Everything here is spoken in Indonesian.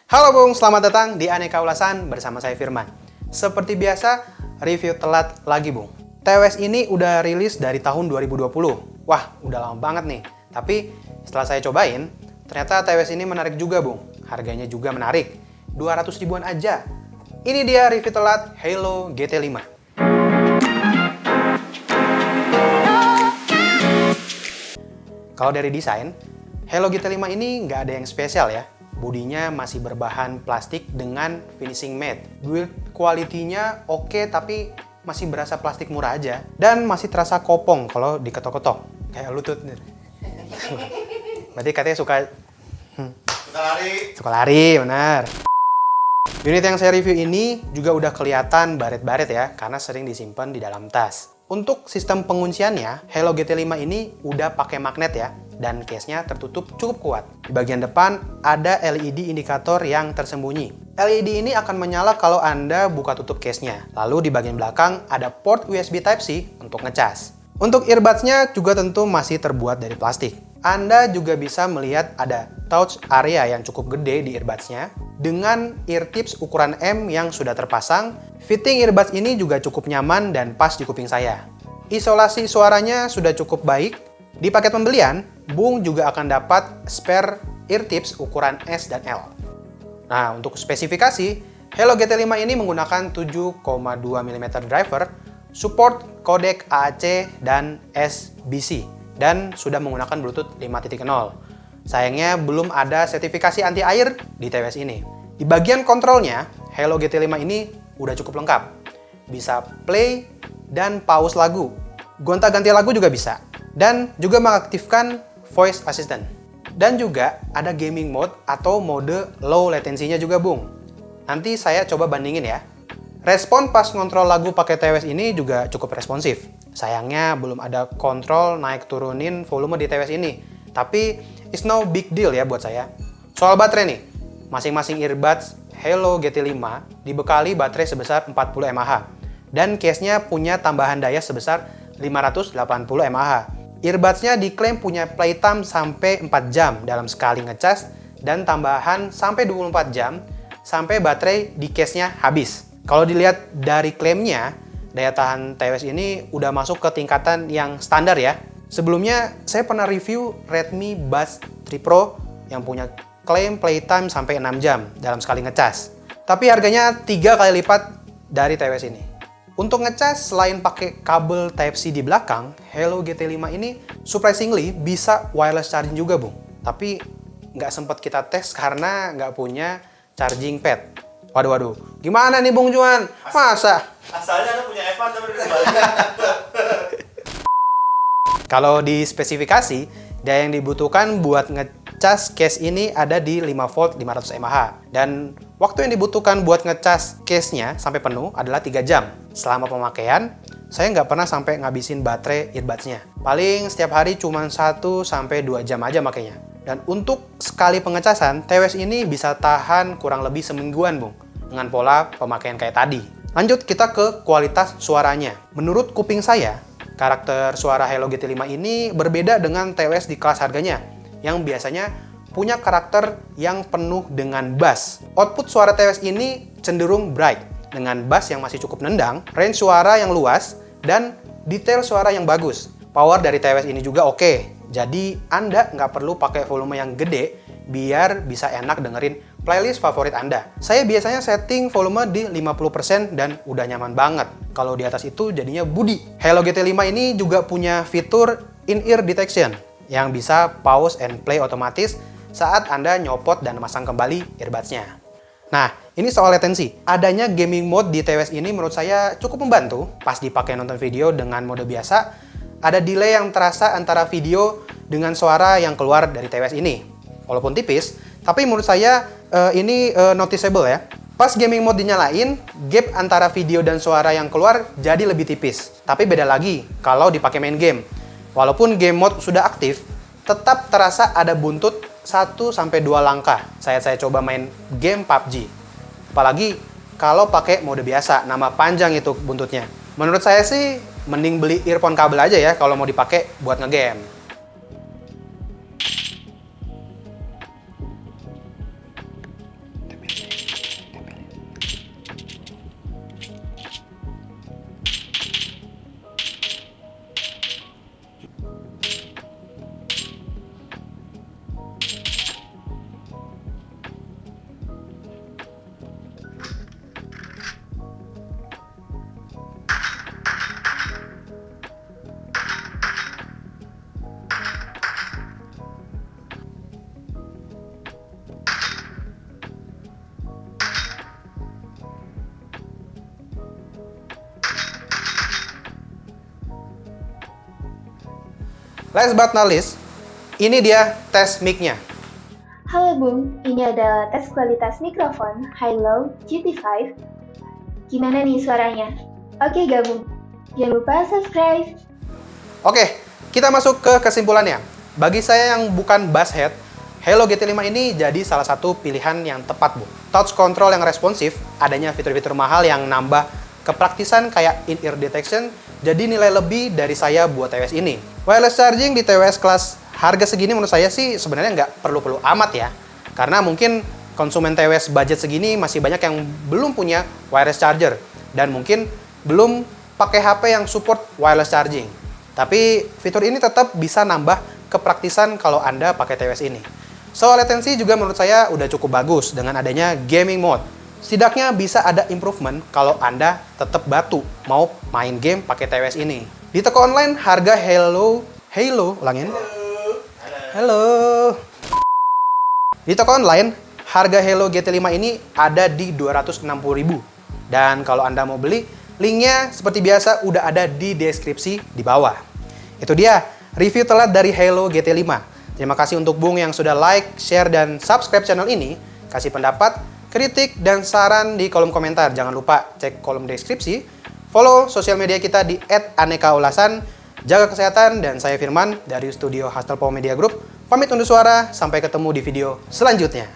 Halo Bung, selamat datang di Aneka Ulasan bersama saya Firman. Seperti biasa, review telat lagi Bung. TWS ini udah rilis dari tahun 2020. Wah, udah lama banget nih. Tapi setelah saya cobain, ternyata TWS ini menarik juga Bung. Harganya juga menarik, 200 ribuan aja. Ini dia review telat Halo GT5. Kalau dari desain, Halo GT5 ini nggak ada yang spesial ya. Bodinya masih berbahan plastik dengan finishing matte. Build quality-nya oke, tapi masih berasa plastik murah aja. Dan masih terasa kopong kalau diketok-ketok. Kayak lutut. Berarti katanya suka lari, benar. Unit yang saya review ini juga udah kelihatan baret-baret ya, karena sering disimpan di dalam tas. Untuk sistem pengunciannya, Halo GT5 ini udah pakai magnet ya, dan case-nya tertutup cukup kuat. Di bagian depan ada LED indikator yang tersembunyi. LED ini akan menyala kalau Anda buka tutup case-nya. Lalu di bagian belakang ada port USB Type-C untuk ngecas. Untuk earbuds-nya juga tentu masih terbuat dari plastik. Anda juga bisa melihat ada touch area yang cukup gede di earbuds-nya. Dengan ear tips ukuran M yang sudah terpasang, fitting earbuds ini juga cukup nyaman dan pas di kuping saya. Isolasi suaranya sudah cukup baik. Di paket pembelian, Bung juga akan dapat spare ear tips ukuran S dan L. Nah, untuk spesifikasi, Halo GT5 ini menggunakan 7,2 mm driver, support codec AAC dan SBC, dan sudah menggunakan Bluetooth 5.0. Sayangnya belum ada sertifikasi anti air di TWS ini. Di bagian kontrolnya, Halo GT5 ini udah cukup lengkap. Bisa play dan pause lagu. Gonta-ganti lagu juga bisa. Dan juga mengaktifkan voice assistant. Dan juga ada gaming mode atau mode low latency-nya juga Bung. Nanti saya coba bandingin ya. Respon pas ngontrol lagu pakai TWS ini juga cukup responsif. Sayangnya belum ada kontrol naik turunin volume di TWS ini. Tapi it's no big deal ya buat saya. Soal baterai nih, masing-masing earbuds Halo GT5 dibekali baterai sebesar 40 mAh. Dan case-nya punya tambahan daya sebesar 580 mAh. Earbuds-nya diklaim punya playtime sampai 4 jam dalam sekali ngecas dan tambahan sampai 24 jam sampai baterai di case-nya habis. Kalau dilihat dari klaimnya, daya tahan TWS ini udah masuk ke tingkatan yang standar ya. Sebelumnya, saya pernah review Redmi Buds 3 Pro yang punya klaim playtime sampai 6 jam dalam sekali ngecas. Tapi harganya 3 kali lipat dari TWS ini. Untuk ngecas, selain pakai kabel Type-C di belakang, Halo GT5 ini surprisingly bisa wireless charging juga, Bung. Tapi nggak sempat kita tes karena nggak punya charging pad. Waduh, gimana nih Bung Juan? Masa? Asalnya Anda punya Evan tapi dikembalikan. Kalau di spesifikasi, daya yang dibutuhkan buat ngecas case ini ada di 5 volt 500 mAh. Dan waktu yang dibutuhkan buat ngecas case-nya sampai penuh adalah 3 jam. Selama pemakaian, saya nggak pernah sampai ngabisin baterai earbuds-nya. Paling setiap hari cuma 1-2 jam aja makanya. Dan untuk sekali pengecasan, TWS ini bisa tahan kurang lebih semingguan, Bung. Dengan pola pemakaian kayak tadi. Lanjut kita ke kualitas suaranya. Menurut kuping saya, karakter suara Halo GT5 ini berbeda dengan TWS di kelas harganya, yang biasanya punya karakter yang penuh dengan bass. Output suara TWS ini cenderung bright, dengan bass yang masih cukup nendang, range suara yang luas, dan detail suara yang bagus. Power dari TWS ini juga oke, jadi Anda nggak perlu pakai volume yang gede, biar bisa enak dengerin playlist favorit Anda. Saya biasanya setting volume di 50% dan udah nyaman banget. Kalau di atas itu jadinya budi. Halo GT5 ini juga punya fitur in-ear detection yang bisa pause and play otomatis saat Anda nyopot dan masang kembali earbuds-nya. Nah, ini soal latency. Adanya gaming mode di TWS ini menurut saya cukup membantu. Pas dipakai nonton video dengan mode biasa, ada delay yang terasa antara video dengan suara yang keluar dari TWS ini. Walaupun tipis, tapi menurut saya ini noticeable ya. Pas gaming mode dinyalain, gap antara video dan suara yang keluar jadi lebih tipis. Tapi beda lagi kalau dipakai main game. Walaupun game mode sudah aktif, tetap terasa ada buntut 1-2 langkah saat saya coba main game PUBG. Apalagi kalau pakai mode biasa, nama panjang itu buntutnya. Menurut saya sih, mending beli earphone kabel aja ya kalau mau dipakai buat ngegame. Last but not least, ini dia tes mic-nya. Halo Bung, ini adalah tes kualitas mikrofon Hi-Low GT5. Gimana nih suaranya? Oke gabung. Jangan lupa subscribe. Oke, kita masuk ke kesimpulannya. Bagi saya yang bukan basshead, Hello GT5 ini jadi salah satu pilihan yang tepat, Bu. Touch control yang responsif, adanya fitur-fitur mahal yang nambah kepraktisan kayak in-ear detection, jadi nilai lebih dari saya buat TWS ini. Wireless charging di TWS kelas harga segini menurut saya sih sebenarnya nggak perlu-perlu amat ya. Karena mungkin konsumen TWS budget segini masih banyak yang belum punya wireless charger. Dan mungkin belum pakai HP yang support wireless charging. Tapi fitur ini tetap bisa nambah kepraktisan kalau Anda pakai TWS ini. Soal latency juga menurut saya udah cukup bagus dengan adanya gaming mode. Setidaknya bisa ada improvement kalau Anda tetap batu mau main game pakai TWS ini. Di toko online harga Hello, ulangin. Halo. Di toko online harga Hello GT5 ini ada di 260.000. Dan kalau Anda mau beli, linknya seperti biasa udah ada di deskripsi di bawah. Itu dia review telat dari Hello GT5. Terima kasih untuk Bung yang sudah like, share, dan subscribe channel ini. Kasih pendapat, kritik, dan saran di kolom komentar. Jangan lupa cek kolom deskripsi. Follow sosial media kita di @anekaulasan. Jaga kesehatan, dan saya Firman dari studio Hastelpo Media Group. Pamit undur suara, sampai ketemu di video selanjutnya.